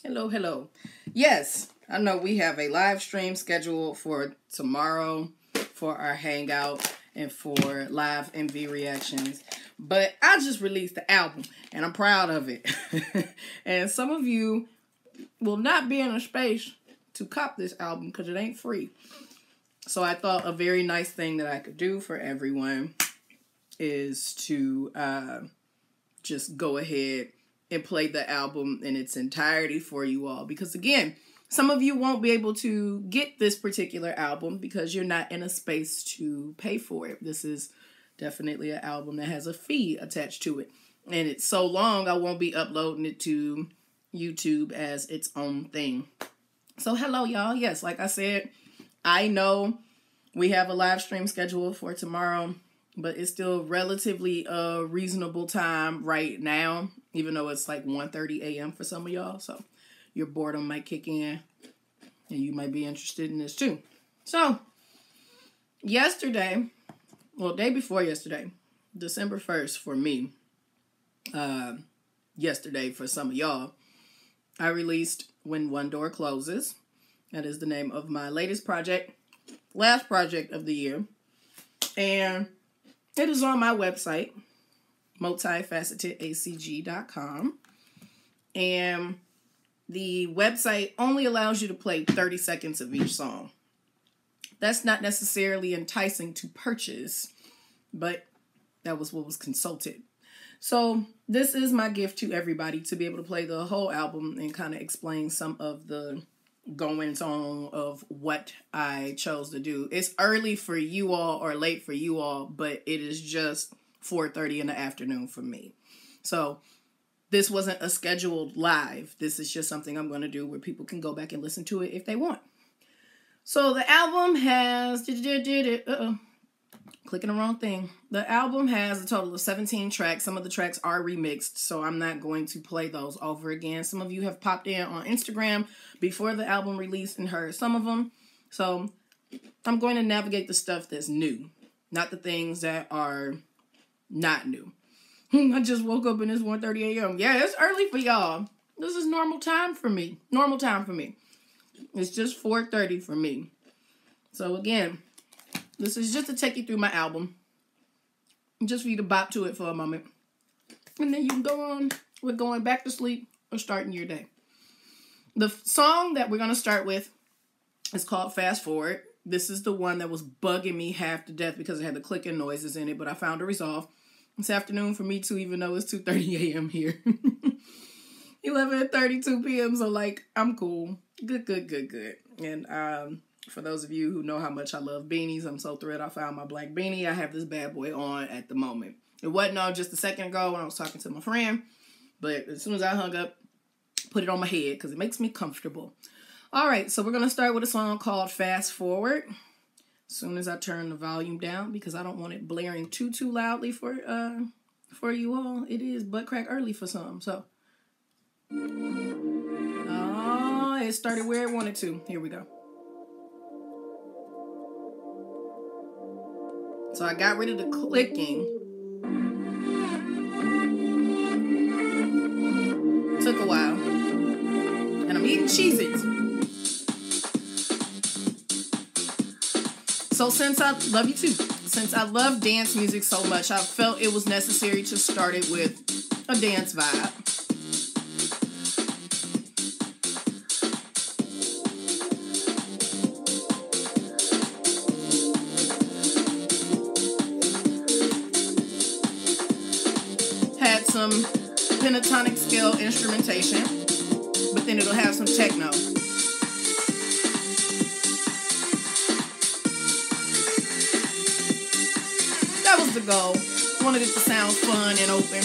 Hello, hello. Yes, I know we have a live stream scheduled for tomorrow for our hangout and for live MV reactions. But I just released the album and I'm proud of it. And some of you will not be in a space to cop this album because it ain't free. So I thought a very nice thing that I could do for everyone is to just go ahead and play the album in its entirety for you all. Because again, some of you won't be able to get this particular album because you're not in a space to pay for it. This is definitely an album that has a fee attached to it. And it's so long, I won't be uploading it to YouTube as its own thing. So hello, y'all. Yes, like I said, I know we have a live stream scheduled for tomorrow, but it's still relatively a reasonable time right now, even though it's like 1:30 a.m. for some of y'all. So your boredom might kick in and you might be interested in this too. So yesterday, well, day before yesterday, December 1st for me, yesterday for some of y'all, I released When One Door Closes. That is the name of my latest project, last project of the year. And it is on my website, Multifacetedacg.com. And the website only allows you to play 30 seconds of each song. That's not necessarily enticing to purchase, but that was what was consulted. So this is my gift to everybody, to be able to play the whole album and kind of explain some of the goings on of what I chose to do. It's early for you all or late for you all, but it is just 4:30 in the afternoon for me. So this wasn't a scheduled live. This is just something I'm going to do where people can go back and listen to it if they want. So the album has... Clicking the wrong thing. The album has a total of 17 tracks. Some of the tracks are remixed, so I'm not going to play those over again. Some of you have popped in on Instagram before the album released and heard some of them. So I'm going to navigate the stuff that's new, not the things that are not new. I just woke up and it's 1:30 a.m. Yeah, it's early for y'all. This is normal time for me. Normal time for me. It's just 4:30 for me. So again, this is just to take you through my album. Just for you to bop to it for a moment. And then you can go on with going back to sleep or starting your day. The song that we're going to start with is called Fast Forward. This is the one that was bugging me half to death because it had the clicking noises in it, but I found a resolve. It's afternoon for me too, even though it's 2:30 a.m. here. 11:32 p.m. So like, I'm cool. Good. And for those of you who know how much I love beanies, I'm so thrilled I found my black beanie. I have this bad boy on at the moment. It wasn't on just a second ago when I was talking to my friend, but as soon as I hung up, put it on my head because it makes me comfortable. All right, so we're going to start with a song called Fast Forward. As soon as I turn the volume down because I don't want it blaring too loudly for you all. It is butt crack early for some, so. Oh, it started where it wanted to. Here we go. So I got rid of the clicking. Took a while. And I'm eating Cheez-Its. So since I love you too, since I love dance music so much, I felt it was necessary to start it with a dance vibe. Had some pentatonic scale instrumentation, but then it'll have some techno. That was the goal. Wanted it to sound fun and open.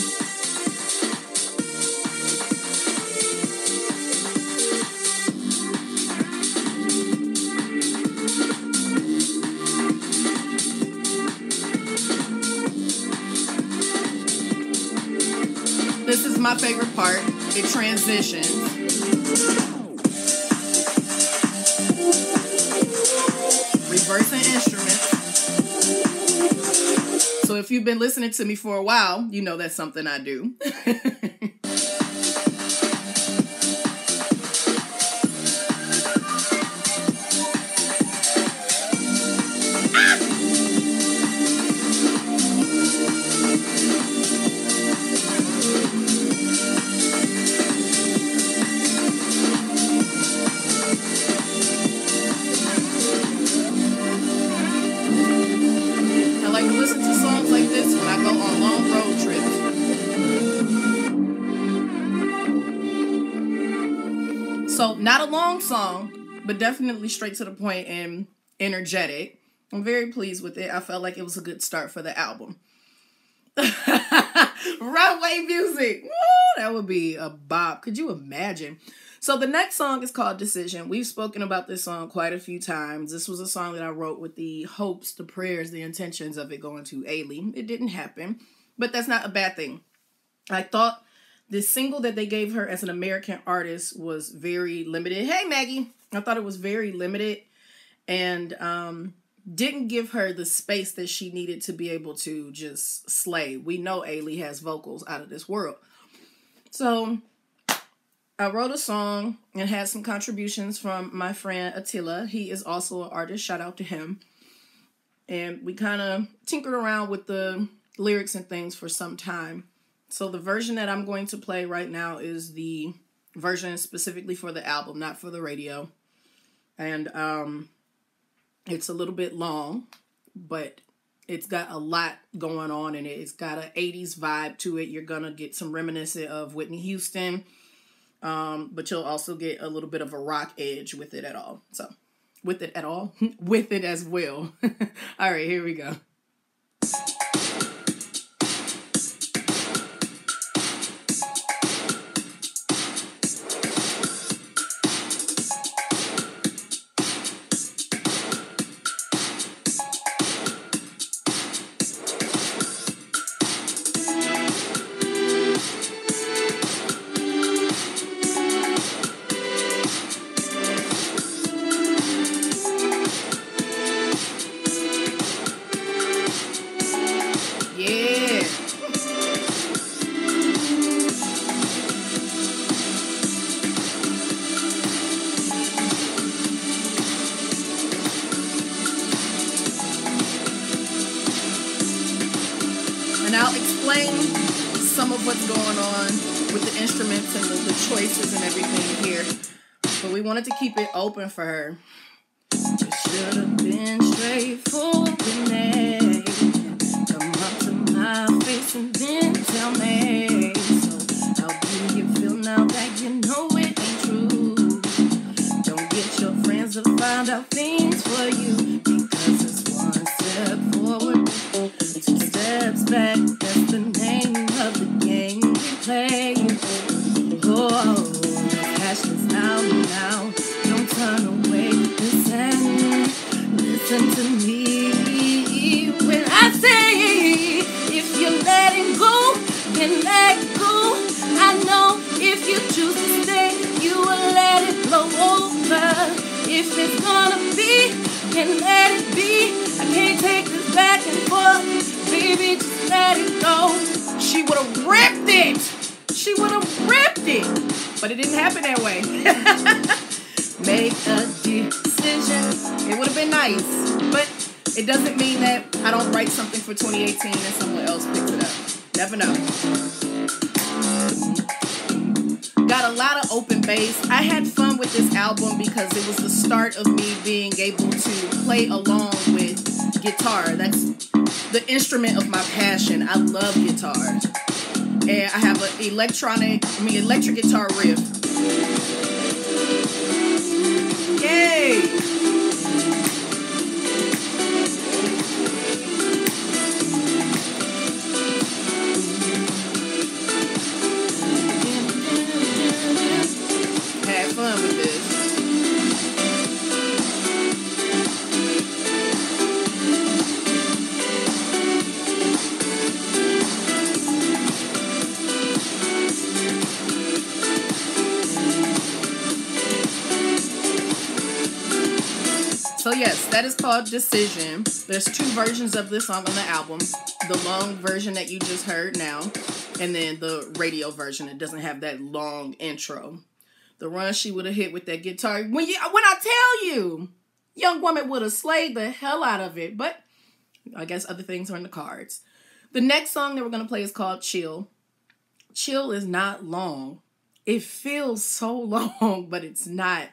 This is my favorite part. It transitions. Reversing instruments. So if you've been listening to me for a while, you know that's something I do. So not a long song, but definitely straight to the point and energetic. I'm very pleased with it. I felt like it was a good start for the album. Runway music. Woo, that would be a bop. Could you imagine? So the next song is called Decision. We've spoken about this song quite a few times. This was a song that I wrote with the hopes, the prayers, the intentions of it going to Ailey. It didn't happen, but that's not a bad thing. I thought this single that they gave her as an American artist was very limited. Hey, Maggie. I thought it was very limited and didn't give her the space that she needed to be able to just slay. We know Ailey has vocals out of this world. So I wrote a song and had some contributions from my friend Attila. He is also an artist. Shout out to him. And we kind of tinkered around with the lyrics and things for some time. So the version that I'm going to play right now is the version specifically for the album, not for the radio. And it's a little bit long, but it's got a lot going on in it. It's got an 80s vibe to it. You're going to get some reminiscent of Whitney Houston, but you'll also get a little bit of a rock edge with it at all. So, with it at all? With it as well. All right, here we go. And I'll explain some of what's going on with the instruments and the choices and everything here. But we wanted to keep it open for her. It should have been straightforward with me. Come up to my face and then tell me. So how do you feel now that you know it ain't true? Don't get your friends to find out things for you. Because it's one step forward, 2 steps back. That's the name of the game we play. Oh, the passion's out now. Don't turn away. Listen to me when I say, if you're letting go, then let go. I know if you choose to stay, you will let it blow over. If it's gonna be, then let it be. I can't take this back and forth, baby, just let it go. She would have ripped it. She would have ripped it. But it didn't happen that way. Make a decision. It would have been nice. But it doesn't mean that I don't write something for 2018 and someone else picks it up. Never know. Got a lot of open bass. I had fun with this album because it was the start of me being able to play along with guitar. That's the instrument of my passion. I love guitar. And I have an electric guitar riff. Yay! Had fun with this. So yes, that is called Decision. There's 2 versions of this song on the album. The long version that you just heard now, and then the radio version that doesn't have that long intro. The run she would have hit with that guitar. When I tell you, young woman would have slayed the hell out of it. But I guess other things are in the cards. The next song that we're going to play is called Chill. Chill is not long. It feels so long, but it's not.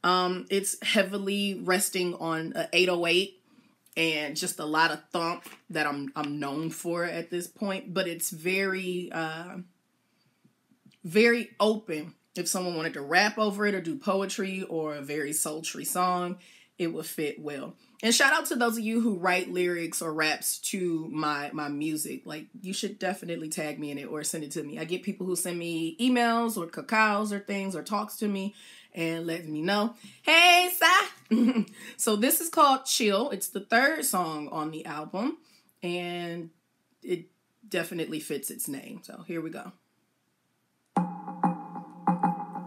It's heavily resting on an 808 and just a lot of thump that I'm known for at this point. But it's very, very open. If someone wanted to rap over it or do poetry or a very sultry song, it would fit well. And shout out to those of you who write lyrics or raps to my music. Like, you should definitely tag me in it or send it to me. I get people who send me emails or cacaos or things or talks to me and let me know, hey, Sa. So this is called Chill. It's the third song on the album, and it definitely fits its name. So here we go.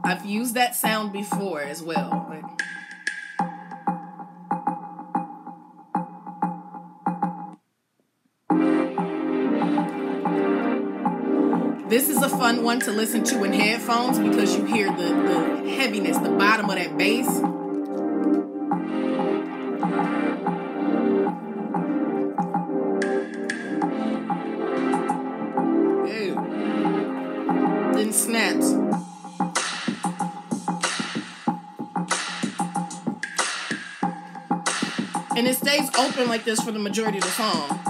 I've used that sound before as well. This is a fun one to listen to in headphones because you hear the heaviness, the bottom of that bass. Ew. Then snaps. And it stays open like this for the majority of the song.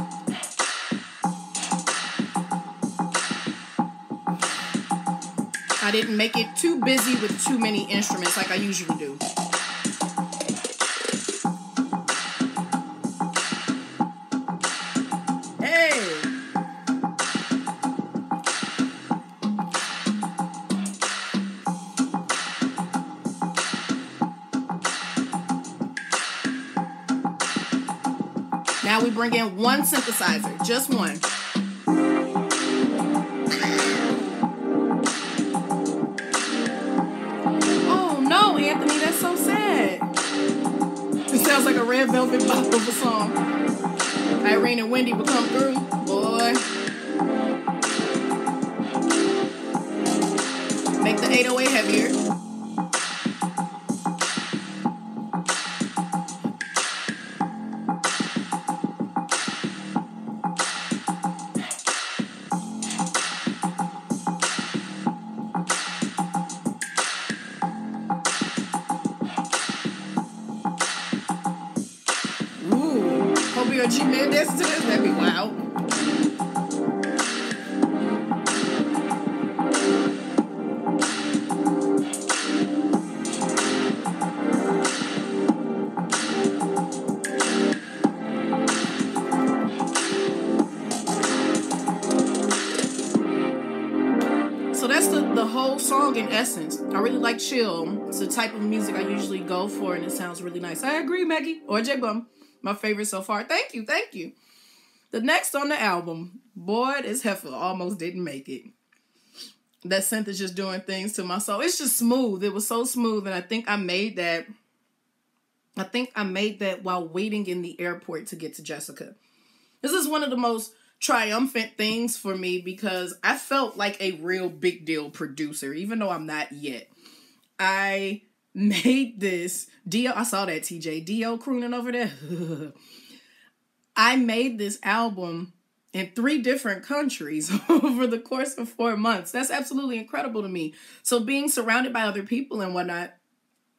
I didn't make it too busy with too many instruments like I usually do. Hey! Now we bring in one synthesizer, just one. Oh no, Anthony, that's so sad. It sounds like a Red Velvet bop of a song. Irene and Wendy will come through, boy. Make the 808 heavier. Or G-Man dancing to this, that'd be wild. So that's the whole song in essence. I really like Chill. It's the type of music I usually go for, and it sounds really nice. I agree, Maggie. Or J-Bum. My favorite so far. Thank you. The next on the album, boy, this heifer almost didn't make it. That synth is just doing things to my soul. It's just smooth. It was so smooth, and I think I made that while waiting in the airport to get to Jessica. This is one of the most triumphant things for me because I felt like a real big deal producer, even though I'm not yet. I made this Dio. I saw that TJ Dio crooning over there. I made this album in 3 different countries over the course of 4 months. That's absolutely incredible to me. So being surrounded by other people and whatnot,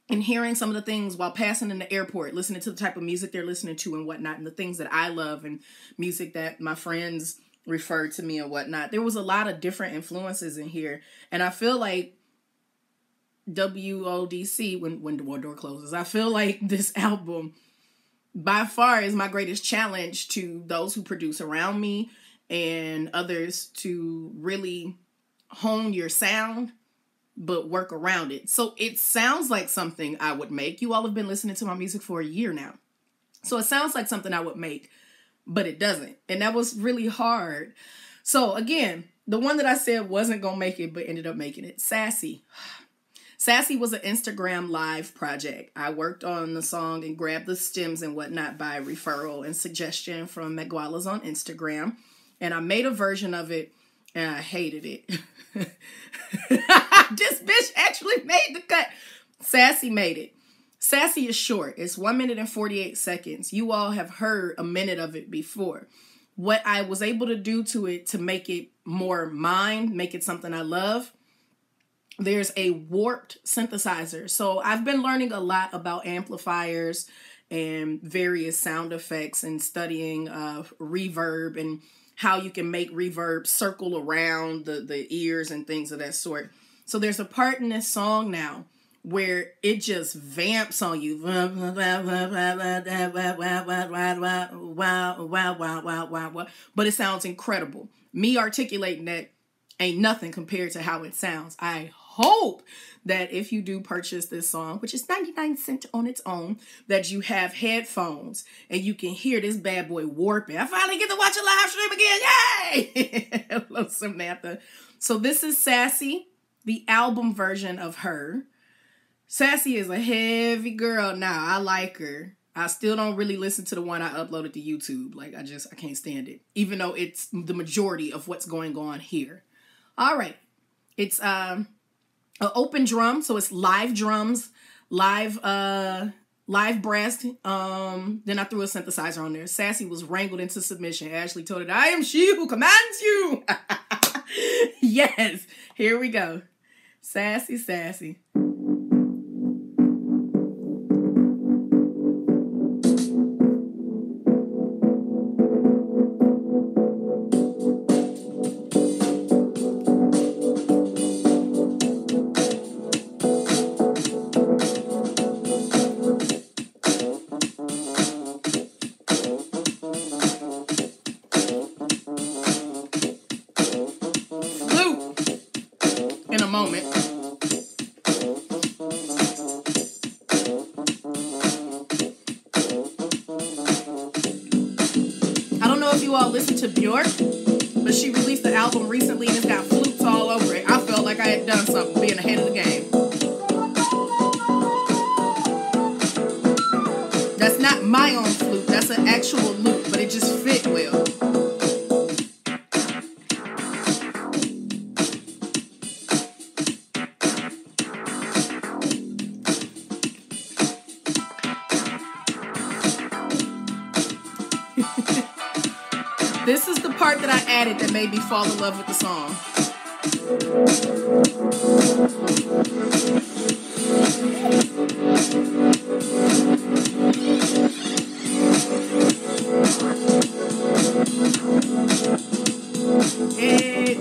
and hearing some of the things while passing in the airport, listening to the type of music they're listening to and whatnot, and the things that I love and music that my friends referred to me and whatnot. There was a lot of different influences in here, and I feel like WODC, when the door closes, I feel like this album by far is my greatest challenge to those who produce around me and others to really hone your sound, but work around it. So it sounds like something I would make. You all have been listening to my music for a year now. So it sounds like something I would make, but it doesn't. And that was really hard. So again, the one that I said wasn't going to make it, but ended up making it, Sassy. Sassy was an Instagram live project. I worked on the song and grabbed the stems and whatnot by referral and suggestion from Megwalas on Instagram. And I made a version of it and I hated it. This bitch actually made the cut. Sassy made it. Sassy is short. It's 1 minute and 48 seconds. You all have heard a minute of it before. What I was able to do to it to make it more mine, make it something I love, there's a warped synthesizer. So I've been learning a lot about amplifiers and various sound effects and studying reverb and how you can make reverb circle around the ears and things of that sort. So there's a part in this song now where it just vamps on you. But it sounds incredible. Me articulating that ain't nothing compared to how it sounds. I hope that if you do purchase this song, which is 99 cents on its own, that you have headphones and you can hear this bad boy warping. I finally get to watch a live stream again. Yay! Hello, Samantha. So this is Sassy, the album version of her. Sassy is a heavy girl now. I like her. I still don't really listen to the one I uploaded to YouTube. Like, I can't stand it. Even though it's the majority of what's going on here. All right. It's an open drum. So it's live drums, live brass. Then I threw a synthesizer on there. Sassy was wrangled into submission. Ashley told it, I am she who commands you. Yes. Here we go. Sassy, sassy. In a moment. I don't know if you all listen to Bjork, but she released the album recently and it's got flutes all over it. I felt like I had done something being ahead of the game. That's not my own flute, that's an actual lute, but it just fit well. This is the part that I added that made me fall in love with the song.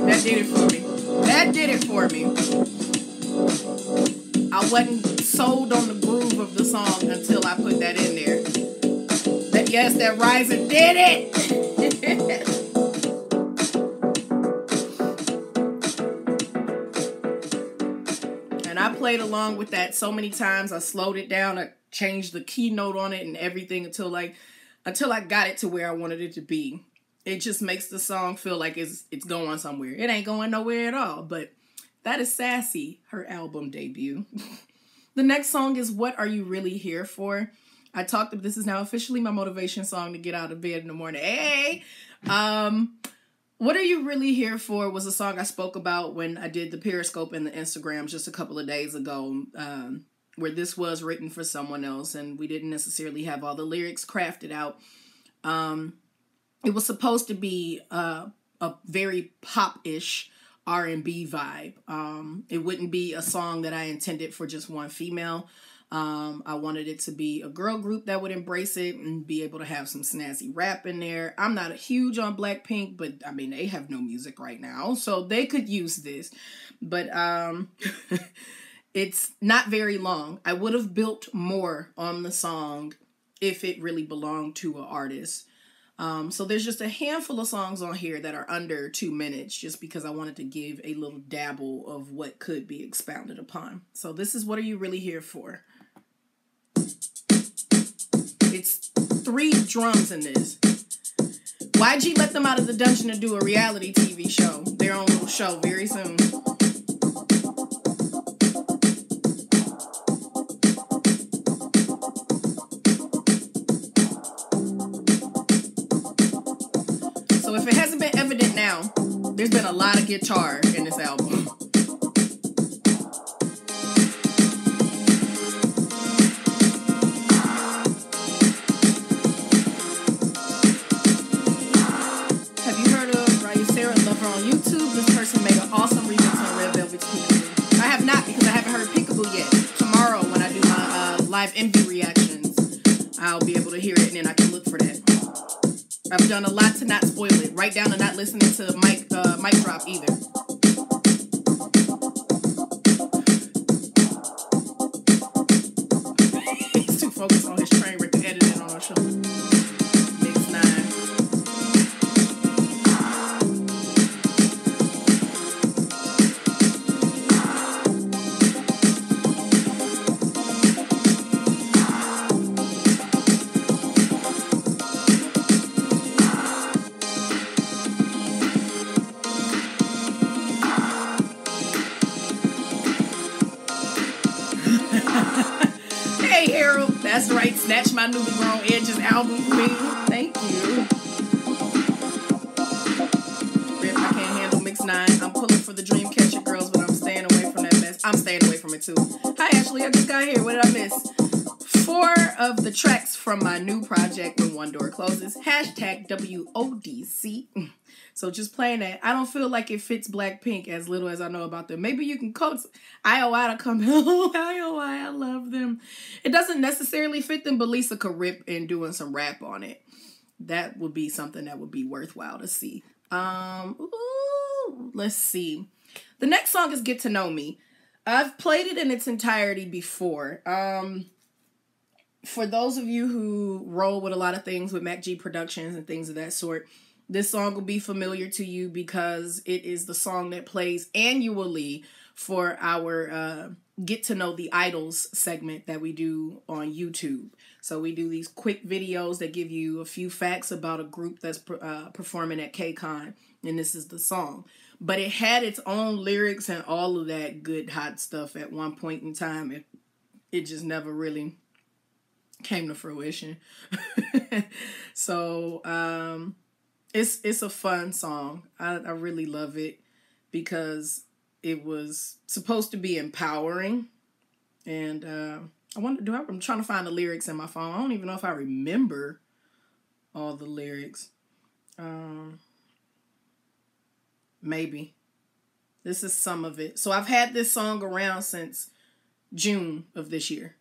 That did it for me. That did it for me. I wasn't sold on the groove of the song until I put that in there. Yes, that riser did it. And I played along with that so many times. I slowed it down. I changed the keynote on it and everything until I got it to where I wanted it to be. It just makes the song feel like it's going somewhere. It ain't going nowhere at all. But that is Sassy, her album debut. The next song is What Are You Really Here For? This is now officially my motivation song to get out of bed in the morning. Hey! What Are You Really Here For was a song I spoke about when I did the Periscope and the Instagram just a couple of days ago, where this was written for someone else and we didn't necessarily have all the lyrics crafted out. It was supposed to be a very pop-ish R&B vibe. It wouldn't be a song that I intended for just one female. I wanted it to be a girl group that would embrace it and be able to have some snazzy rap in there. I'm not a huge on Blackpink, but I mean, they have no music right now, so they could use this. But it's not very long. I would have built more on the song if it really belonged to an artist. So there's just a handful of songs on here that are under 2 minutes just because I wanted to give a little dabble of what could be expounded upon. So this is What Are You Really Here For? It's 3 drums in this. YG let them out of the dungeon to do a reality TV show, their own little show very soon. So if it hasn't been evident now, there's been a lot of guitar in this album. On YouTube, this person made an awesome remix on Red Velvet's Peekaboo. I have not because I haven't heard Peekaboo yet. Tomorrow when I do my live Envy reactions, I'll be able to hear it and then I can look for that. I've done a lot to not spoil it. Right down to not listening to mic drop either. focus on his train wreck and editing on our show. Mix 9. Hey Harold, that's right. Snatch my newly grown edges album queen. Thank you. Rip, I can't handle Mix 9. I'm pulling for the Dreamcatcher girls, but I'm staying away from that mess. I'm staying away from it too. Hi Ashley, I just got here. What did I miss? 4 of the tracks from my new project When One Door Closes. Hashtag WODC. So just playing that. I don't feel like it fits Blackpink as little as I know about them. Maybe you can coach IOI to come. Oh, IOI, I love them. It doesn't necessarily fit them, but Lisa could rip in doing some rap on it. That would be something that would be worthwhile to see. Let's see. The next song is Get to Know Me. I've played it in its entirety before. For those of you who roll with a lot of things with Mac G Productions and things of that sort, this song will be familiar to you because it is the song that plays annually for our Get to Know the Idols segment that we do on YouTube. So we do these quick videos that give you a few facts about a group that's performing at KCON, and this is the song. But it had its own lyrics and all of that good hot stuff at one point in time. It just never really came to fruition. So it's a fun song. I really love it because it was supposed to be empowering. And I'm trying to find the lyrics in my phone. I don't even know if I remember all the lyrics. Maybe. This is some of it. So I've had this song around since June of this year.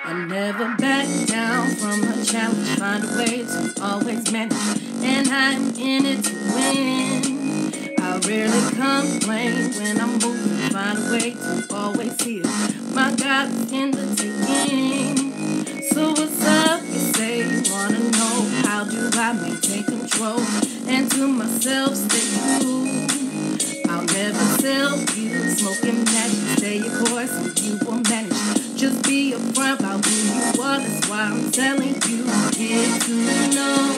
I never back down from a challenge, find a way to always manage, and I'm in it to win. I rarely complain when I'm moving, find a way to always see it. My God is in the taking. So what's up, you say you wanna know, how do I maintain control? And to myself stay true, I'll never sell you, smoking matches, stay your course and you will manage. Just be upfront about who you are, that's why I'm telling you. Get to know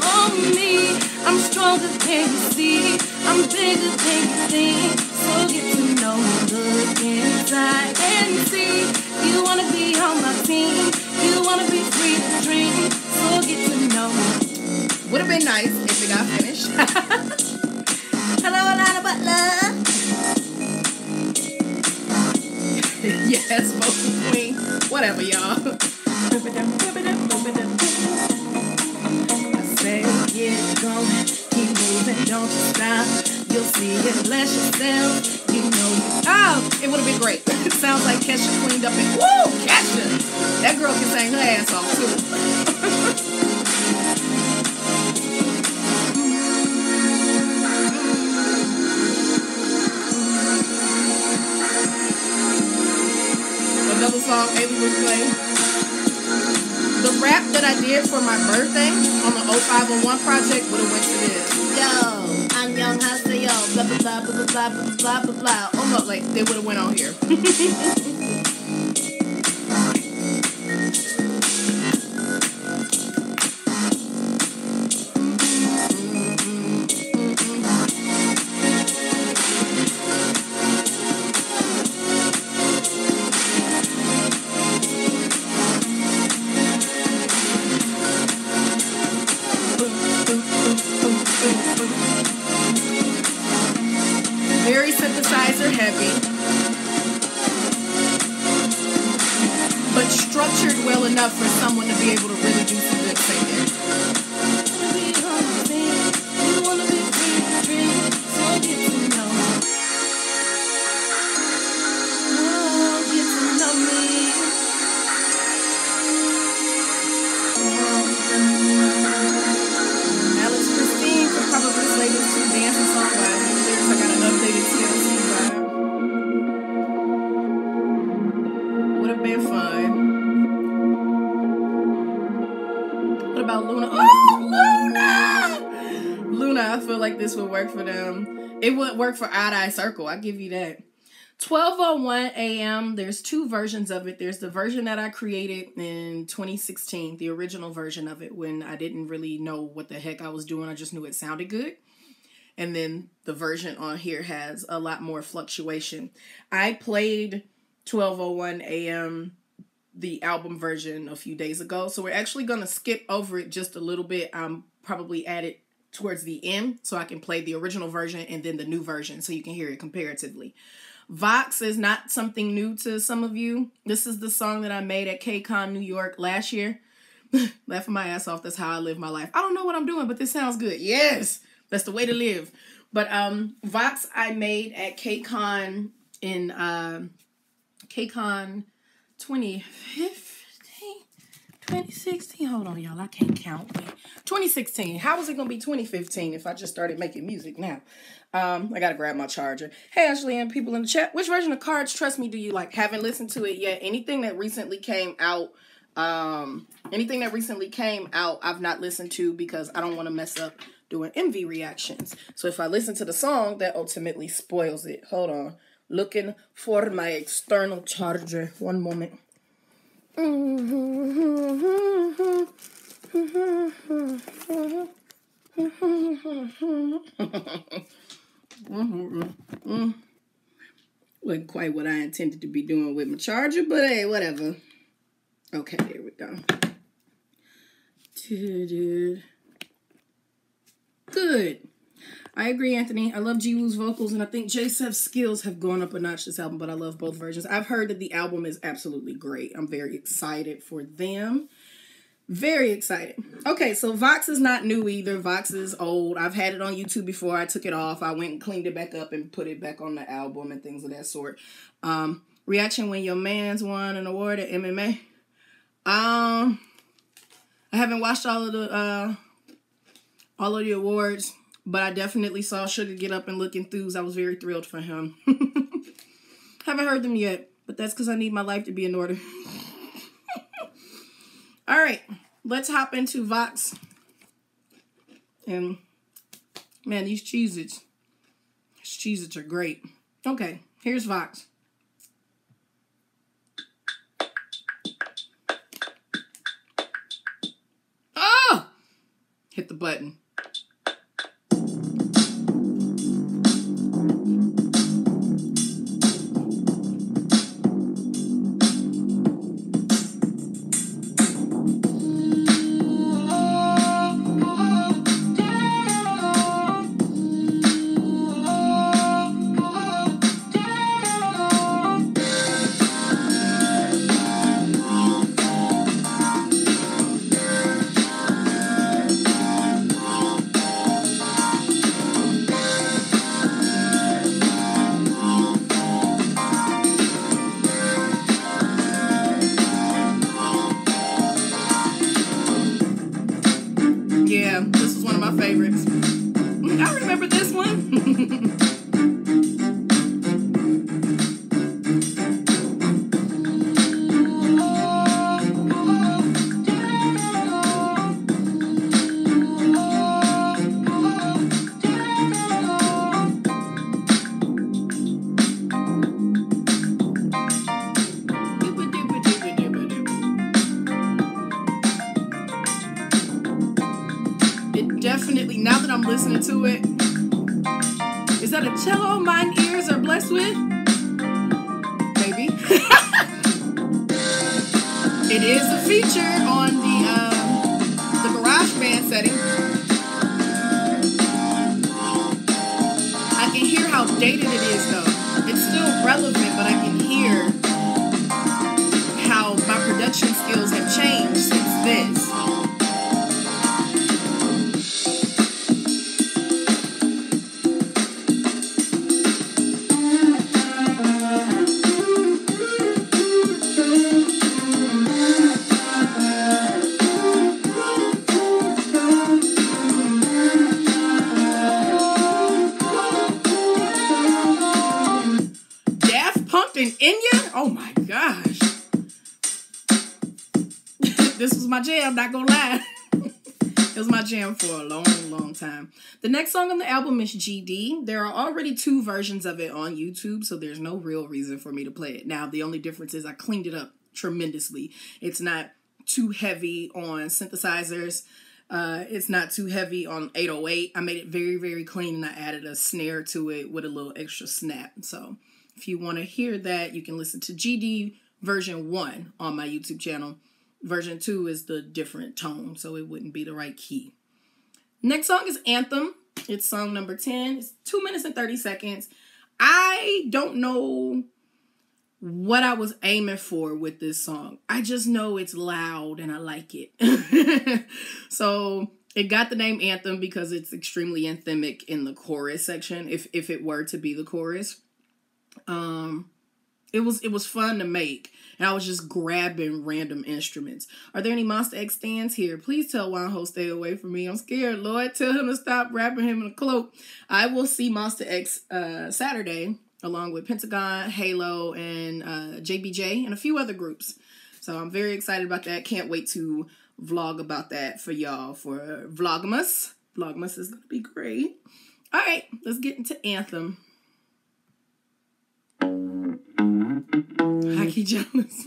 me, I'm stronger than you see, I'm bigger than you think. So get to know me, look inside and see. You wanna be on my team, you wanna be free to dream. So get to know me. Would have been nice if it got finished. Hello, Alana Butler. Yes, vocal queen. Whatever, y'all. I say get going, keep moving, don't you stop. You'll see it, bless yourself. You know you. Oh, it would have been great. It sounds like Kesha cleaned up and woo, Kesha. That girl can sing her ass off too. Another song Ailey was playing. The rap that I did for my birthday on the 0501 project would have went to this. Yo, I'm young, I say yo, blah blah blah blah blah blah blah blah blah. Oh no, like they would have went on here. Very synthesizer heavy, but structured well enough for someone to be able to really do some good singing. Alex Christine could probably play this too, dance feel like this would work for them. It would work for Odd Eye Circle. I give you that. 12:01 a.m. There's two versions of it. There's the version that I created in 2016, the original version of it, when I didn't really know what the heck I was doing. I just knew it sounded good. And then the version on here has a lot more fluctuation. I played 12:01 a.m. the album version a few days ago. So we're actually going to skip over it just a little bit. I'm probably add it towards the end so I can play the original version and then the new version so you can hear it comparatively. Vox is not something new to some of you. This is the song that I made at KCON New York last year. Laughing my ass off. That's how I live my life. I don't know what I'm doing, but this sounds good. Yes, that's the way to live. But Vox I made at KCON in KCON 2016. Hold on, y'all. I can't count. 2016. How was it going to be 2015 if I just started making music now? I got to grab my charger. Hey, Ashley and people in the chat. Which version of Cards Trust Me do you like? Haven't listened to it yet. Anything that recently came out, I've not listened to because I don't want to mess up doing MV reactions. So if I listen to the song, that ultimately spoils it. Hold on. Looking for my external charger. One moment. Wasn't quite what I intended to be doing with my charger, but hey, whatever. Okay, there we go. Good. I agree, Anthony. I love Jiwoo's vocals, and I think J-Sep's skills have gone up a notch this album, but I love both versions. I've heard that the album is absolutely great. I'm very excited for them. Very excited. Okay, so Vox is not new either. Vox is old. I've had it on YouTube before. I took it off. I went and cleaned it back up and put it back on the album and things of that sort. Reaction when your man's won an award at MMA. I haven't watched all of the awards, but I definitely saw Sugar get up and look enthused. I was very thrilled for him. Haven't heard them yet, but that's because I need my life to be in order. All right, let's hop into Vox. And, man, these Cheez-Its are great. Okay, here's Vox. Oh! Hit the button. Yeah, this is one of my favorites. I remember this one. Definitely, now that I'm listening to it, is that a cello mine ears are blessed with? Maybe. It is a feature on the GarageBand setting. I can hear how dated it is though. It's still relevant, but I can hear how my production skills have changed since this. And Enya? Oh my gosh. This was my jam, not gonna lie. was my jam for a long, long time. The next song on the album is GD. There are already 2 versions of it on YouTube, so there's no real reason for me to play it. Now, the only difference is I cleaned it up tremendously. It's not too heavy on synthesizers. It's not too heavy on 808. I made it very, very clean, and I added a snare to it with a little extra snap. So if you want to hear that, you can listen to GD version 1 on my YouTube channel. Version 2 is the different tone, so it wouldn't be the right key. Next song is Anthem. It's song number 10. It's 2 minutes and 30 seconds. I don't know what I was aiming for with this song. I just know it's loud and I like it. So it got the name Anthem because it's extremely anthemic in the chorus section, if it were to be the chorus. It was fun to make, and I was just grabbing random instruments. Are there any Monster X stands here? Please tell Wanho stay away from me. I'm scared, Lord. Tell him to stop wrapping him in a cloak. I will see Monster X Saturday, along with Pentagon, Halo, and JBJ, and a few other groups. So I'm very excited about that. Can't wait to vlog about that for y'all for Vlogmas. Vlogmas is going to be great. All right, let's get into Anthem. Hockey jealous.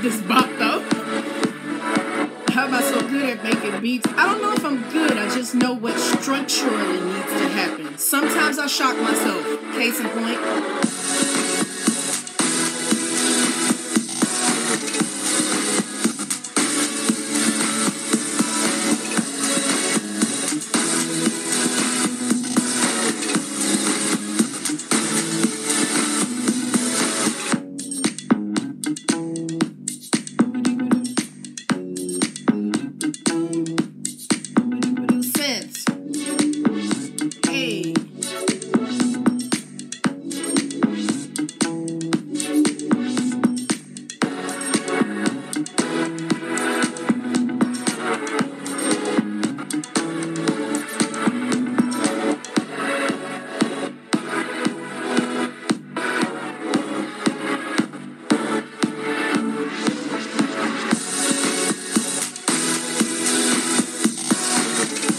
This bop though. How am I so good at making beats? I don't know if I'm good. I just know what structurally needs to happen. Sometimes I shock myself. Case in point.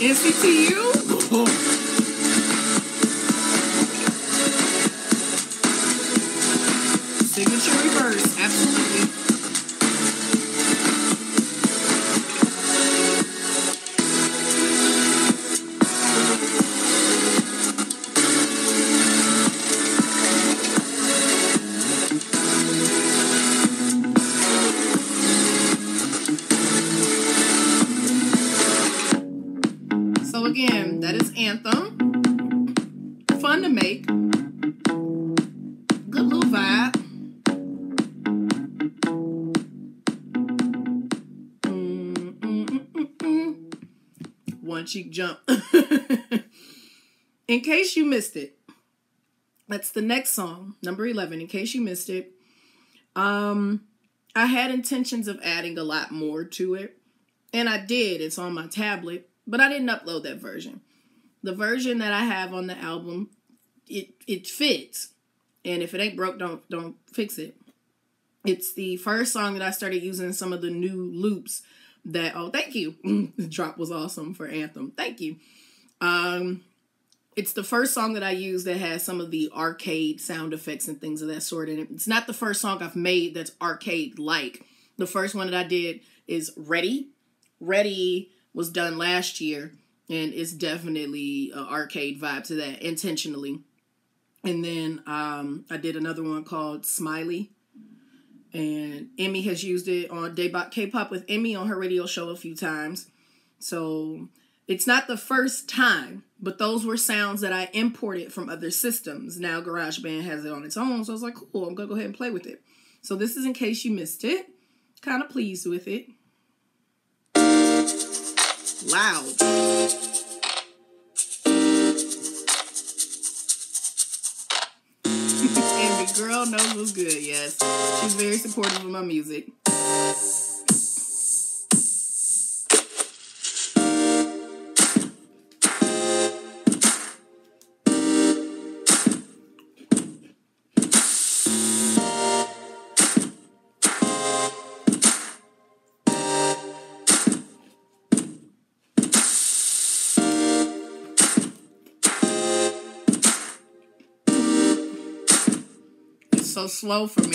NCTU? Oh. Signature reverse, absolutely. So again, that is Anthem. Fun to make. Good little vibe. One cheek jump. In case you missed it, that's the next song, number 11. In case you missed it, I had intentions of adding a lot more to it, and I did. It's on my tablet. But I didn't upload that version. The version that I have on the album, it fits. And if it ain't broke, don't fix it. It's the first song that I started using some of the new loops that, oh, thank you. The drop was awesome for Anthem. Thank you. It's the first song that I use that has some of the arcade sound effects and things of that sort in it. It's not the first song I've made that's arcade-like. The first one that I did is Ready. Ready was done last year, and it's definitely an arcade vibe to that, intentionally. And then I did another one called Smiley, and Emmy has used it on Daybot K-Pop with Emmy on her radio show a few times. So it's not the first time, but those were sounds that I imported from other systems. Now GarageBand has it on its own, so I was like, cool, I'm going to go ahead and play with it. So this is In Case You Missed It. Kind of pleased with it. Loud. Every girl knows what's good, yes. She's very supportive of my music. So slow for me.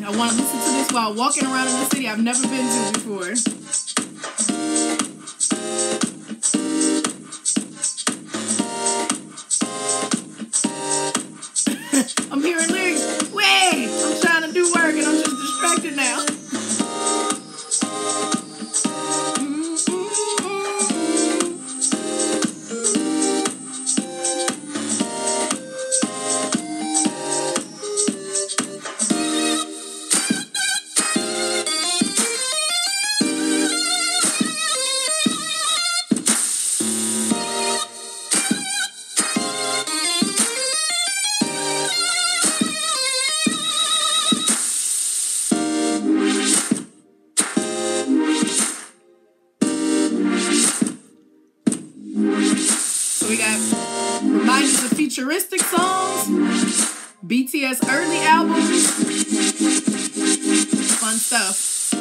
I want to listen to this while walking around in the city I've never been to before. I'm hearing lyrics. Wait, I'm trying to do work and I'm just distracted now. We got reminders of futuristic songs, BTS early albums, fun stuff.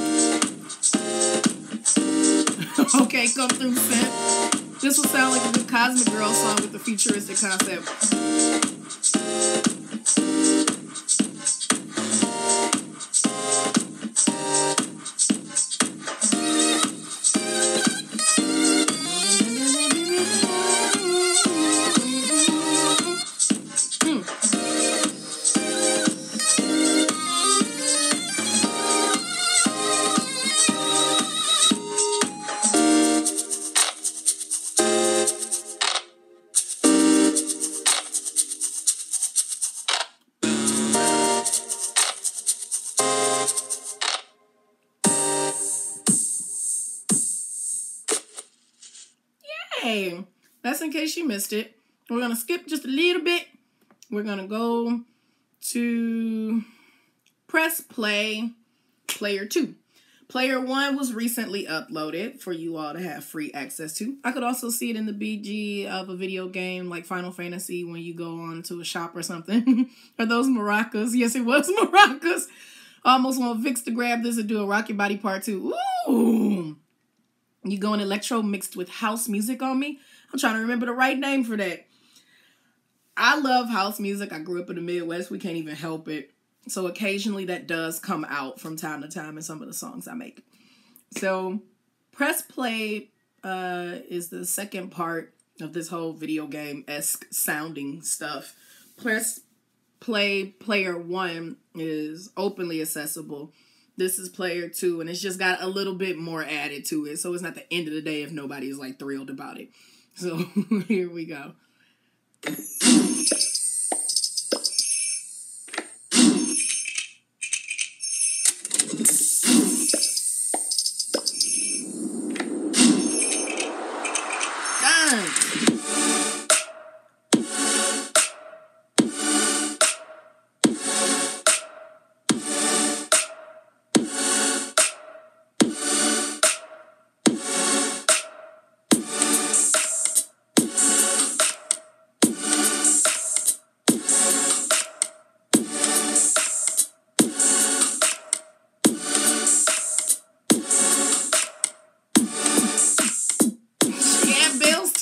Okay, come through, Simp. This will sound like a good Cosmic Girl song with the futuristic concept. Hey, that's In Case You Missed It. We're going to skip just a little bit. We're going to go to Press Play, Player 2. Player 1 was recently uploaded for you all to have free access to. I could also see it in the BG of a video game like Final Fantasy when you go on to a shop or something. Are those maracas? Yes, it was maracas. I almost want Vix to grab this and do a Rock Your Body Part 2. Ooh! You going electro mixed with house music on me? I'm trying to remember the right name for that. I love house music. I grew up in the Midwest. We can't even help it. So occasionally that does come out from time to time in some of the songs I make. So Press Play is the second part of this whole video game-esque sounding stuff. Press Play Player 1 is openly accessible. This is Player 2, and it's just got a little bit more added to it. So it's not the end of the day if nobody is like thrilled about it. So here we go.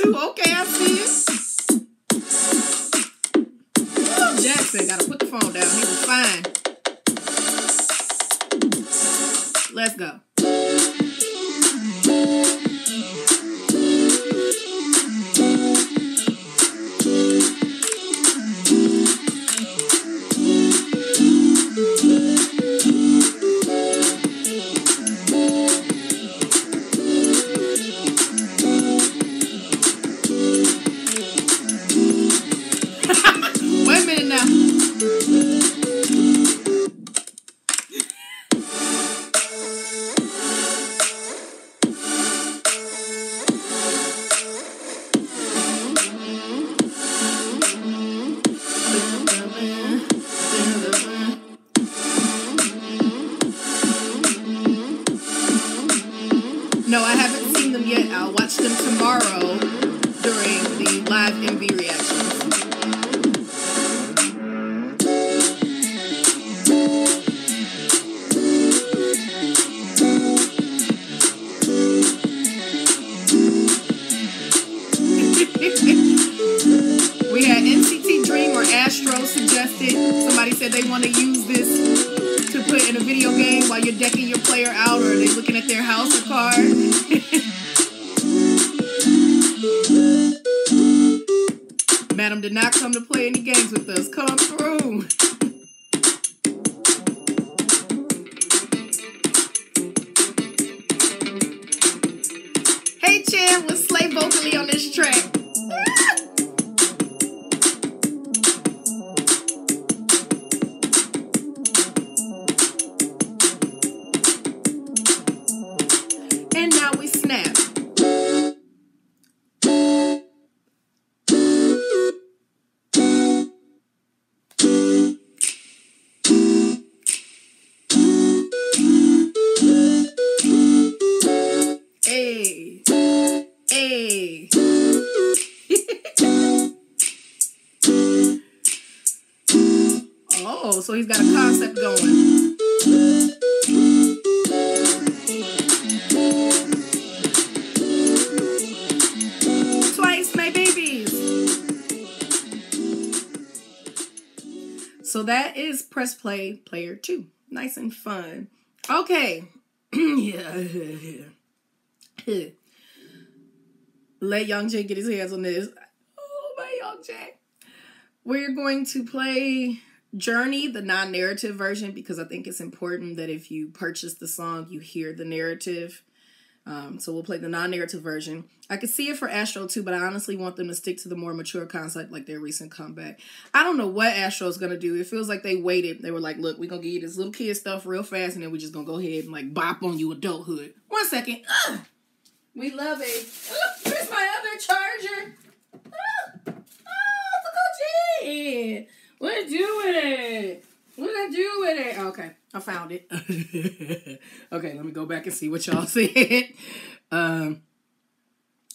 Okay, I see it. Oh, Jackson, gotta put the phone down. He was fine. go. Wait a minute now. No, I haven't seen them yet. I'll watch them tomorrow during the live MV reactions. We had NCT Dream or Astro suggested. Somebody said they want to use this to put in a video game while you're decking your player out, or they're looking at their house or car. Madam did not come to play any games with us. Come through. Hey, Chan, let's slay vocally on this track. And now we snap. Hey, hey. Oh, so he's got a concept going. Twice, my babies. So that is Press Play Player 2. Nice and fun. Okay. Yeah. Let Young Jay get his hands on this. Oh, my Young Jay. We're going to play Journey, the non-narrative version, because I think it's important that if you purchase the song, you hear the narrative. So we'll play the non-narrative version. I could see it for Astro too, but I honestly want them to stick to the more mature concept like their recent comeback. I don't know what Astro's going to do. It feels like they waited. They were like, look, we're going to give you this little kid stuff real fast, and then we're just going to go ahead and like bop on you adulthood. 1 second. We love it. Here's my other charger. Oh, Uncle G. What did I do with it? What did I do with it? Okay, I found it. Okay, let me go back and see what y'all said.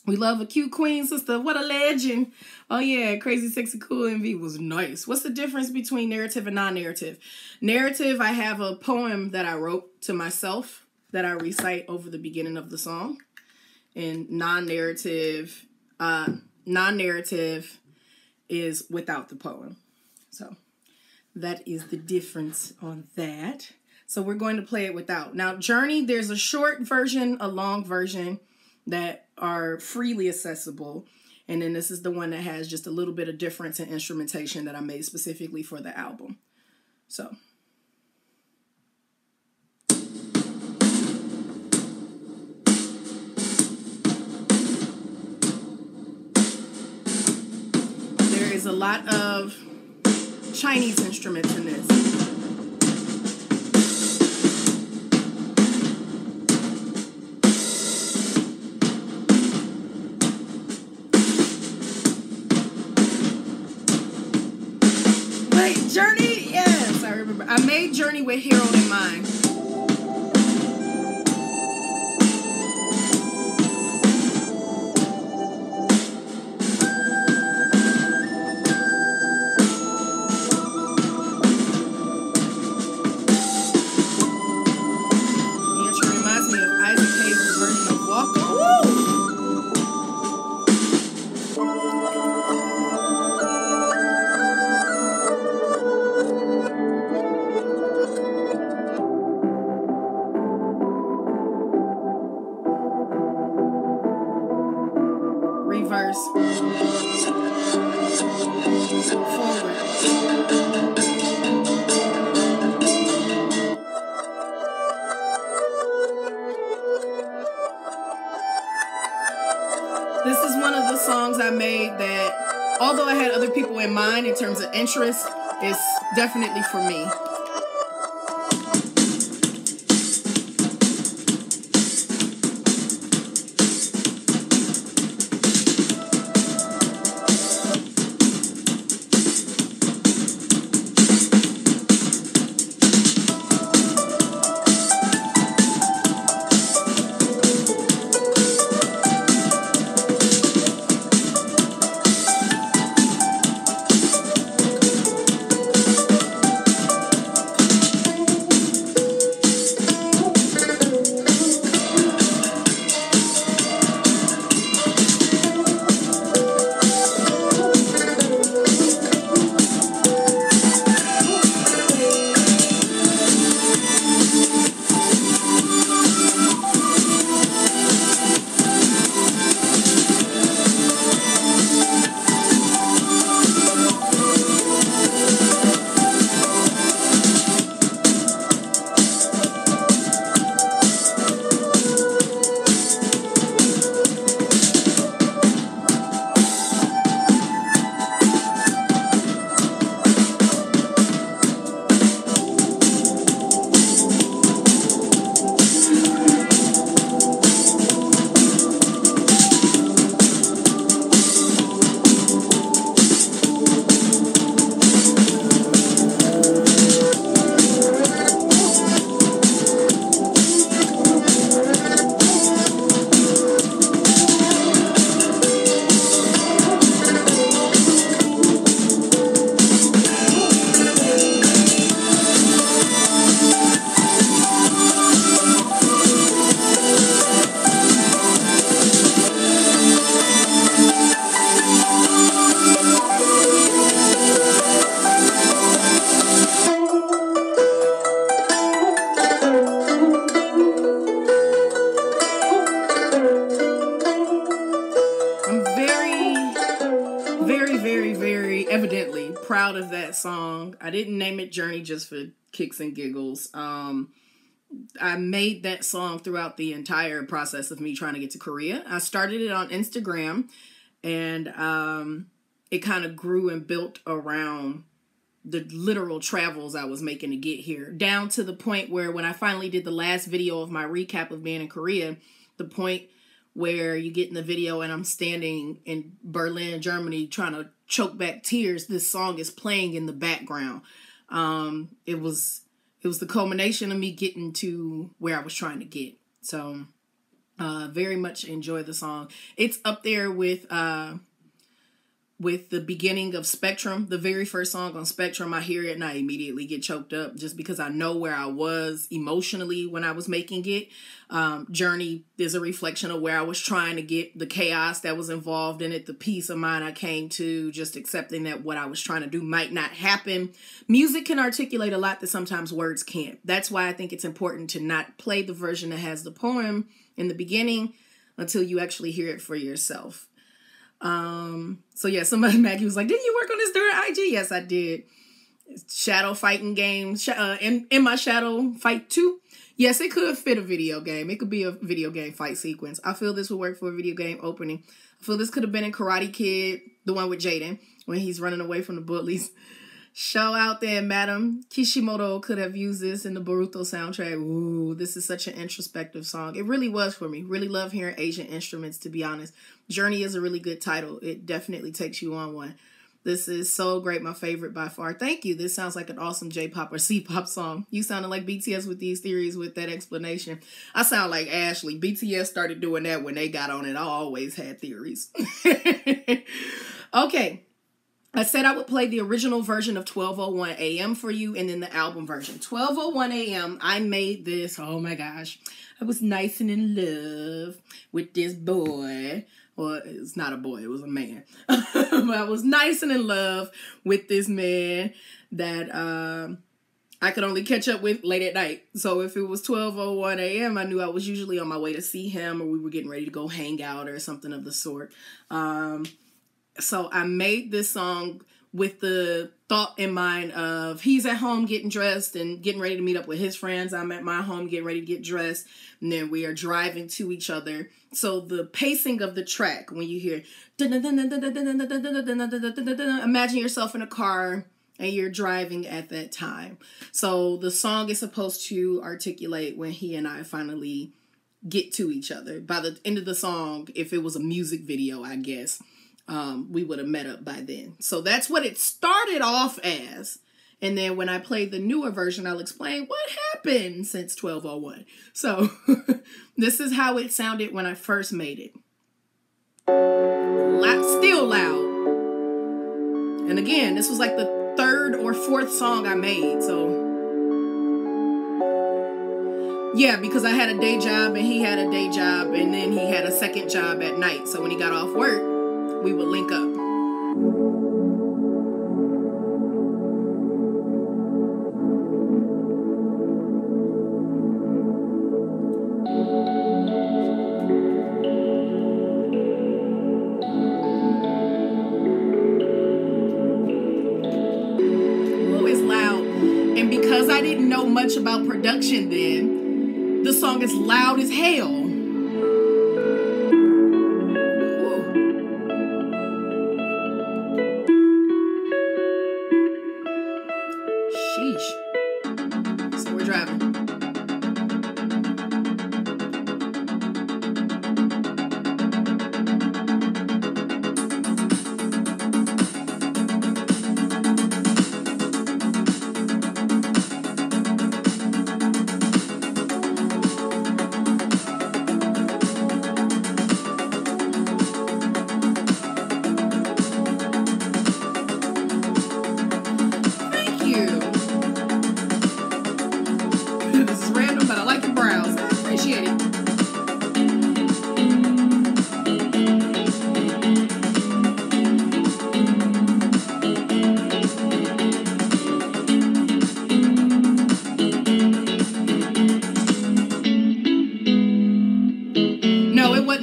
We love a cute queen sister. What a legend. Oh yeah, Crazy Sexy Cool MV was nice. What's the difference between narrative and non-narrative? Narrative, I have a poem that I wrote to myself that I recite over the beginning of the song. And non-narrative is without the poem. So that is the difference on that. So we're going to play it without. Now, Journey, there's a short version, a long version that are freely accessible. And then this is the one that has just a little bit of difference in instrumentation that I made specifically for the album. So. There is a lot of Chinese instruments in this. Wait, Journey? Yes, I remember. I made Journey with Harold in mind. verse. Forward. This is one of the songs I made that, although I had other people in mind in terms of interest, it's definitely for me. Evidently proud of that song. I didn't name it Journey just for kicks and giggles. I made that song throughout the entire process of me trying to get to Korea. I started it on Instagram, and it kind of grew and built around the literal travels I was making to get here, down to the point where when I finally did the last video of my recap of being in Korea, the point where you get in the video and I'm standing in Berlin, Germany, trying to choke back tears, this song is playing in the background. It was the culmination of me getting to where I was trying to get. So very much enjoy the song. It's up there with the beginning of Spectrum, the very first song on Spectrum. I hear it and I immediately get choked up just because I know where I was emotionally when I was making it. Journey is a reflection of where I was trying to get, the chaos that was involved in it, the peace of mind I came to, just accepting that what I was trying to do might not happen. Music can articulate a lot that sometimes words can't. That's why I think it's important to not play the version that has the poem in the beginning until you actually hear it for yourself. So yeah, somebody, Maggie was like, didn't you work on this during IG? Yes, I did. Shadow fighting games, in my Shadow Fight 2. Yes, it could fit a video game. It could be a video game fight sequence. I feel this would work for a video game opening. I feel this could have been in Karate Kid, the one with Jaden, when he's running away from the bullies. Show out there, Madam Kishimoto could have used this in the Boruto soundtrack. Ooh, this is such an introspective song. It really was for me. Really love hearing Asian instruments, to be honest. Journey is a really good title. It definitely takes you on one. This is so great. My favorite by far. Thank you. This sounds like an awesome J-pop or C-pop song. You sounded like BTS with these theories with that explanation. I sound like Ashley. BTS started doing that when they got on it. I always had theories. Okay. I said I would play the original version of 12:01 a.m. for you and then the album version. 12:01 a.m. I made this. Oh my gosh. I was nice and in love with this boy. Well, it's not a boy. It was a man. But I was nice and in love with this man that I could only catch up with late at night. So if it was 12:01 a.m., I knew I was usually on my way to see him, or we were getting ready to go hang out or something of the sort. So I made this song with the thought in mind of he's at home getting dressed and getting ready to meet up with his friends. I'm at my home getting ready to get dressed. And then we are driving to each other. So the pacing of the track, when you hear, imagine yourself in a car and you're driving at that time. So the song is supposed to articulate when he and I finally get to each other. By the end of the song, if it was a music video, I guess, we would have met up by then. So that's what it started off as. And then when I play the newer version, I'll explain what happened since 12:01. So this is how it sounded when I first made it. Still loud. And again, this was like the third or fourth song I made. So yeah, because I had a day job and he had a day job, and then he had a second job at night. So when he got off work, we would link up. Oh, it's loud. And because I didn't know much about production then, the song is loud as hell. So we're driving.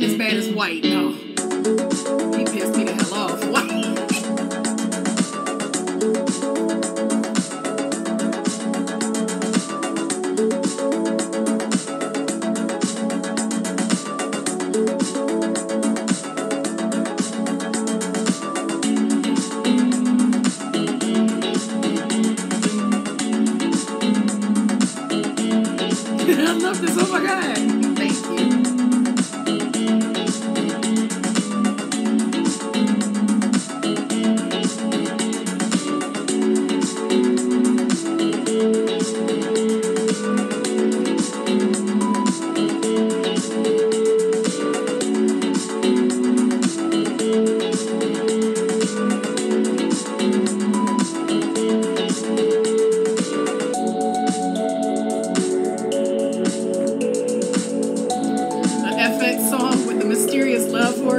As bad as White, no. He pissed me the hell off. I love this. Oh my God. Thank you.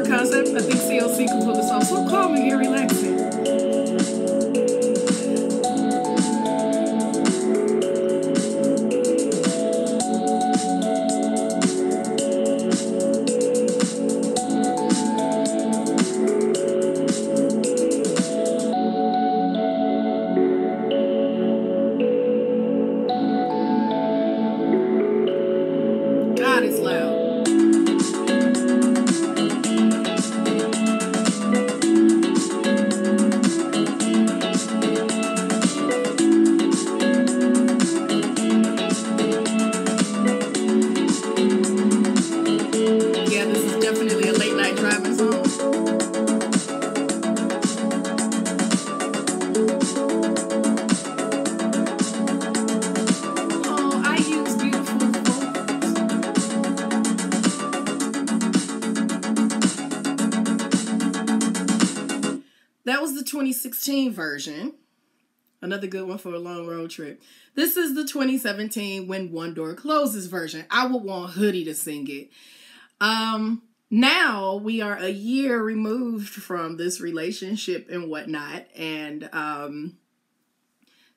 Concept. I think CLC can pull this off. So calming and relaxing. God, it's loud. That was the 2016 version. Another good one for a long road trip. This is the 2017 When One Door Closes version. I would want Hoodie to sing it. Now we are a year removed from this relationship and whatnot. And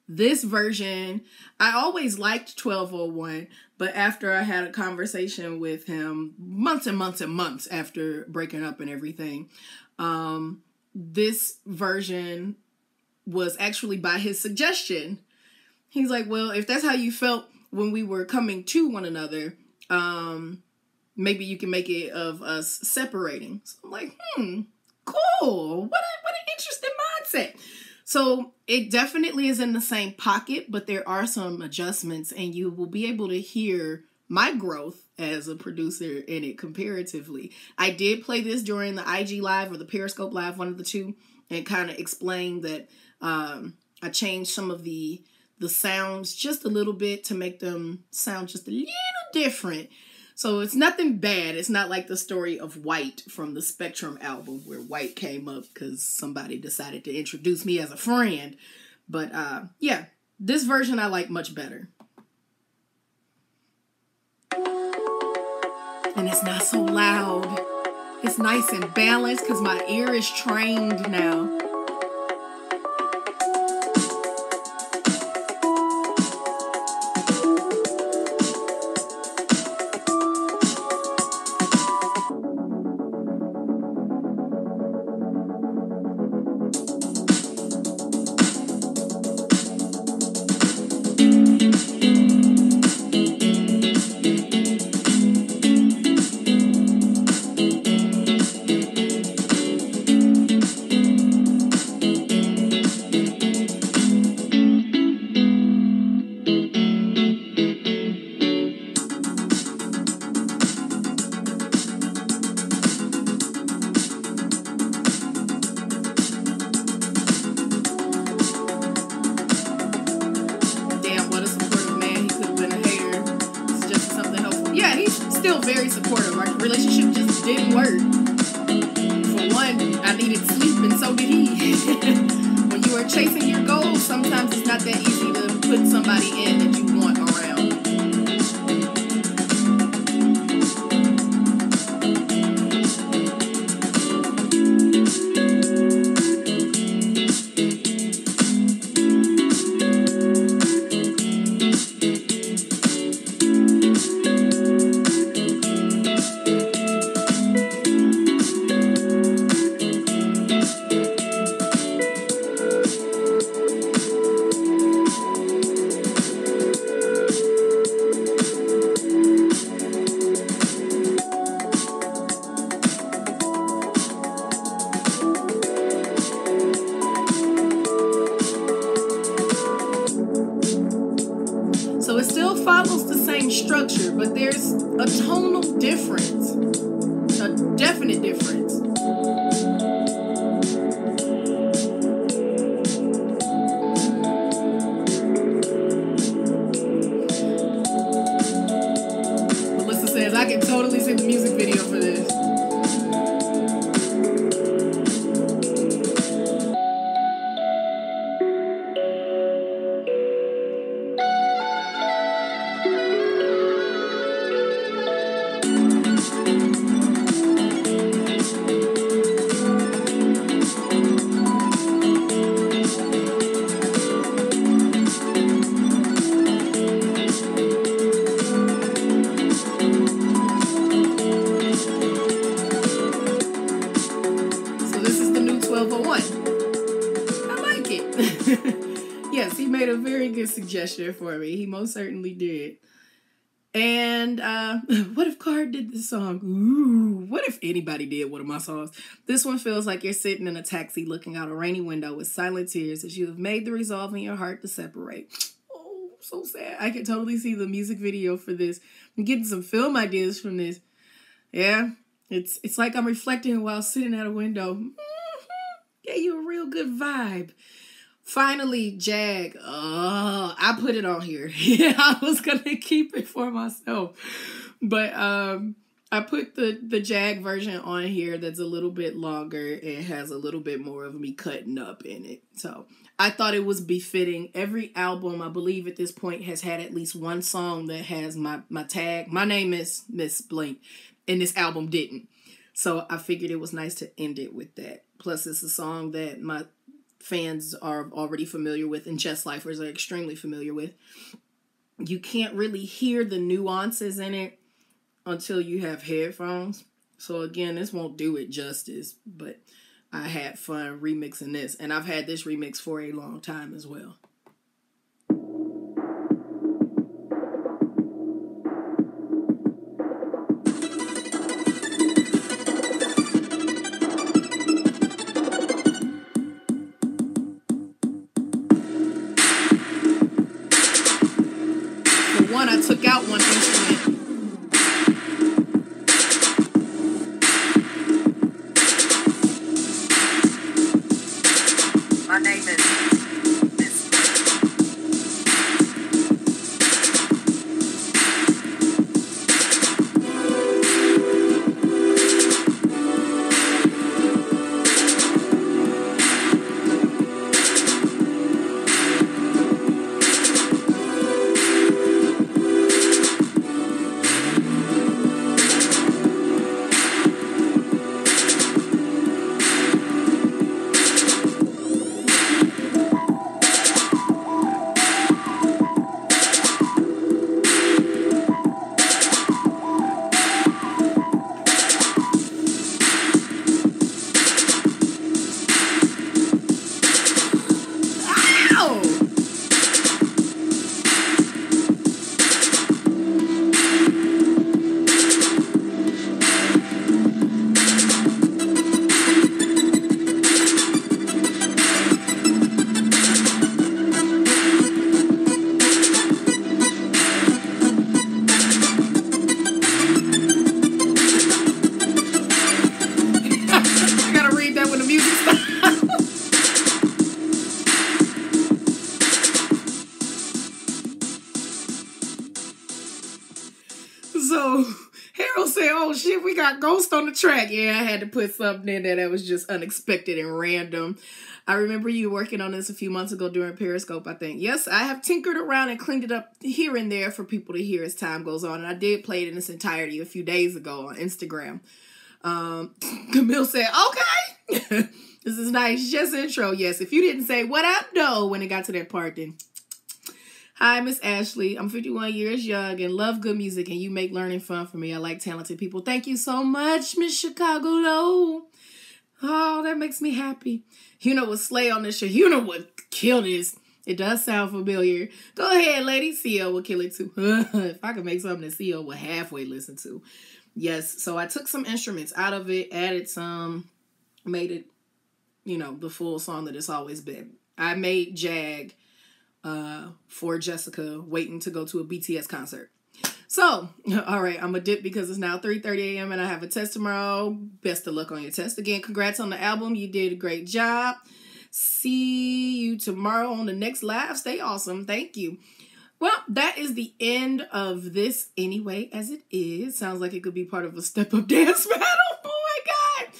This version, I always liked 1201, but after I had a conversation with him months and months and months after breaking up and everything, this version was actually by his suggestion. He's like, well, if that's how you felt when we were coming to one another, maybe you can make it of us separating. So I'm like, cool. What an interesting mindset. So it definitely is in the same pocket, but there are some adjustments, and you will be able to hear my growth as a producer in it comparatively. I did play this during the IG Live or the Periscope Live, one of the two, and kind of explained that I changed some of the sounds just a little bit to make them sound just a little different. So it's nothing bad. It's not like the story of White from the Spectrum album where White came up because somebody decided to introduce me as a friend. But yeah, this version I like much better. And it's not so loud. It's nice and balanced because my ear is trained now. Very supportive. Our relationship just didn't work. For one, I needed sleep and so did he. When you are chasing your goals, sometimes it's not that easy to put somebody in that you want around. So it still follows the same structure, but there's a tonal difference, a definite difference. Melissa says, I can totally see the music video for this. Yes, he made a very good suggestion for me. He most certainly did. And what if Card did this song? Ooh, what if anybody did one of my songs? This one feels like you're sitting in a taxi looking out a rainy window with silent tears as you have made the resolve in your heart to separate. Oh, so sad. I can totally see the music video for this. I'm getting some film ideas from this. Yeah, it's like I'm reflecting while sitting at a window. Gave you a real good vibe. Finally, Jag. I put it on here. Yeah, I was going to keep it for myself. But I put the Jag version on here that's a little bit longer and has a little bit more of me cutting up in it. So I thought it was befitting. Every album, I believe at this point, has had at least one song that has my tag. My name is Miss Blank, and this album didn't. So I figured it was nice to end it with that. Plus, it's a song that my fans are already familiar with and chess lifers are extremely familiar with. You can't really hear the nuances in it until you have headphones. So again, this won't do it justice, but I had fun remixing this. And I've had this remix for a long time as well. For one, I took out one instrument. My name is So Harold said, "Oh shit, we got Ghost on the track." Yeah, I had to put something in there that was just unexpected and random. I remember you working on this a few months ago during Periscope, I think. Yes, I have tinkered around and cleaned it up here and there for people to hear as time goes on. And I did play it in its entirety a few days ago on Instagram. Camille said, "Okay, this is nice. Just intro." Yes, if you didn't say what up, though, when it got to that part, then. Hi, Miss Ashley. I'm 51 years young and love good music, and you make learning fun for me. I like talented people. Thank you so much, Miss Chicago Low. Oh, that makes me happy. You know what slay on this shit. You know what kill this. It does sound familiar. Go ahead, lady. CEO will kill it too. If I could make something that CEO will halfway listen to. Yes, so I took some instruments out of it, added some, made it, the full song that it's always been. I made Jag for Jessica waiting to go to a BTS concert. So, all right, I'm a dip because it's now 3:30 a.m. and I have a test tomorrow. Best of luck on your test. Again, congrats on the album. You did a great job. See you tomorrow on the next live. Stay awesome. Thank you. Well, that is the end of this anyway, as it is. Sounds like it could be part of a step-up dance battle. Oh my God.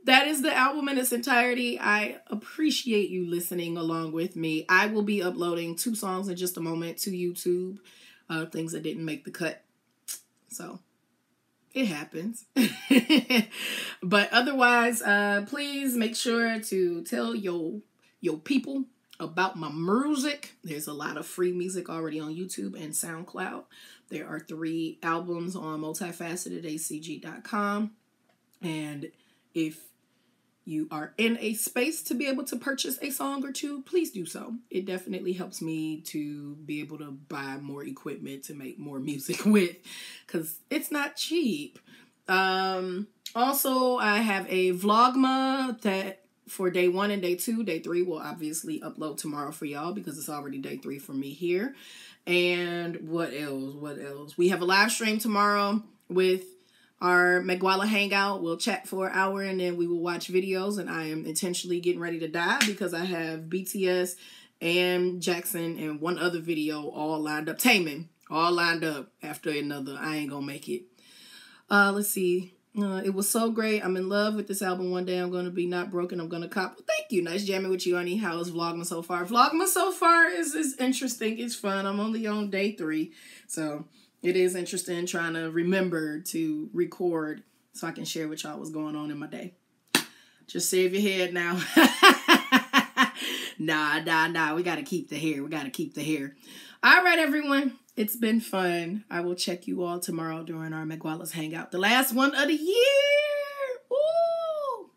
That is the album in its entirety. I appreciate you listening along with me. I will be uploading 2 songs in just a moment to YouTube. Things that didn't make the cut. So, it happens. But otherwise, please make sure to tell your people about my music. There's a lot of free music already on YouTube and SoundCloud. There are 3 albums on multifacetedacg.com. And if you are in a space to be able to purchase a song or 2, please do so. It definitely helps me to be able to buy more equipment to make more music with, because it's not cheap. Also, I have a Vlogma that for day 1 and day 2. Day 3 will obviously upload tomorrow for y'all because it's already day 3 for me here. And what else? We have a live stream tomorrow with our Megwala hangout. We'll chat for an hour and then we will watch videos. And I am intentionally getting ready to die because I have BTS and Jackson and one other video all lined up. Taemin, all lined up after another. I ain't gonna make it. Let's see. It was so great. I'm in love with this album. One day I'm going to be not broken. I'm going to cop. Well, thank you. Nice jamming with you, honey. How is Vlogma so far? Vlogma so far is interesting. It's fun. I'm only on day 3. So it is interesting trying to remember to record so I can share with y'all what's going on in my day. Just save your head now. Nah. We got to keep the hair. All right, everyone. It's been fun. I will check you all tomorrow during our McWallace Hangout. The last one of the year. Ooh.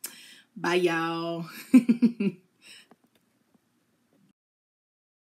Bye, y'all.